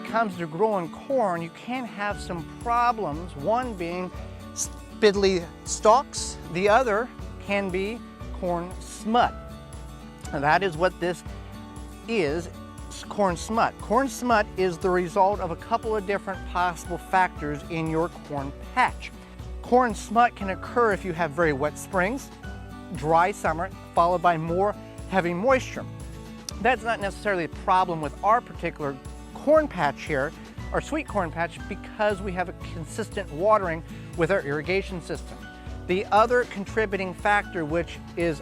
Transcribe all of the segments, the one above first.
comes to growing corn, you can have some problems, one being spindly stalks, the other can be corn smut. And that is what this is, corn smut. Corn smut is the result of a couple of different possible factors in your corn patch. Corn smut can occur if you have very wet springs, dry summer, followed by more heavy moisture. That's not necessarily a problem with our particular corn patch here, our sweet corn patch, because we have a consistent watering with our irrigation system. The other contributing factor, which is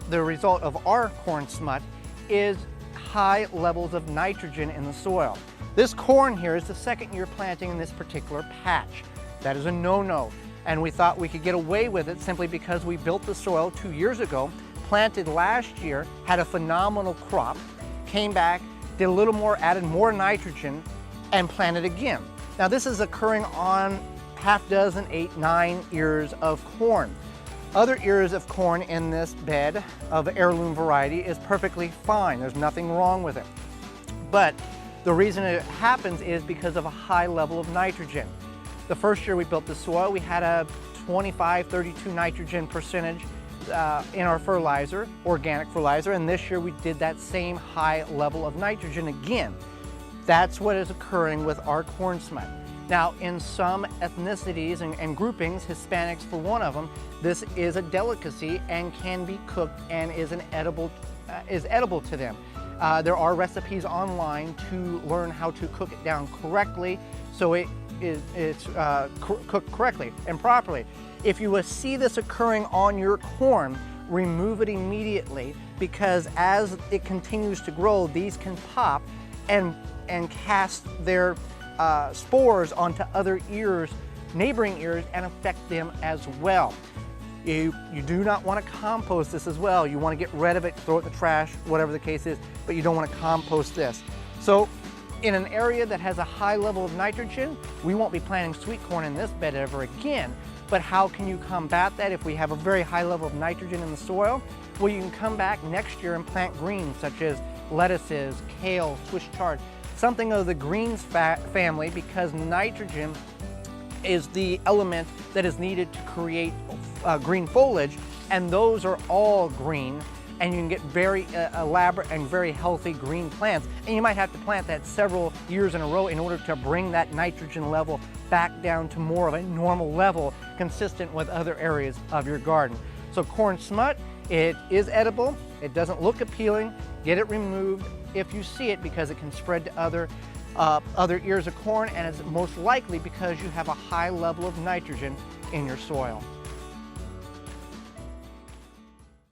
the result of our corn smut, is high levels of nitrogen in the soil. This corn here is the second year planting in this particular patch. That is a no-no, and we thought we could get away with it simply because we built the soil 2 years ago, planted last year, had a phenomenal crop, came back, did a little more, added more nitrogen, and planted again. Now this is occurring on half dozen, 8, 9 ears of corn. Other ears of corn in this bed of heirloom variety is perfectly fine. There's nothing wrong with it. But the reason it happens is because of a high level of nitrogen. The first year we built the soil, we had a 25-32 nitrogen percentage in our fertilizer, organic fertilizer, and this year we did that same high level of nitrogen again. That's what is occurring with our corn smut. Now, in some ethnicities and groupings, Hispanics for one of them, this is a delicacy and can be cooked and is edible to them. There are recipes online to learn how to cook it down correctly so it's cooked correctly and properly. If you see this occurring on your corn, remove it immediately, because as it continues to grow, these can pop and cast their spores onto other ears, neighboring ears, and affect them as well. You do not want to compost this as well. You want to get rid of it, throw it in the trash, whatever the case is, but you don't want to compost this. So in an area that has a high level of nitrogen, we won't be planting sweet corn in this bed ever again. But how can you combat that if we have a very high level of nitrogen in the soil? Well, you can come back next year and plant greens such as lettuces, kale, Swiss chard, something of the greens family, because nitrogen is the element that is needed to create green foliage, and those are all green, and you can get very elaborate and very healthy green plants. And you might have to plant that several years in a row in order to bring that nitrogen level back down to more of a normal level consistent with other areas of your garden. So corn smut, it is edible, it doesn't look appealing, get it removed if you see it, because it can spread to other ears of corn, and it's most likely because you have a high level of nitrogen in your soil.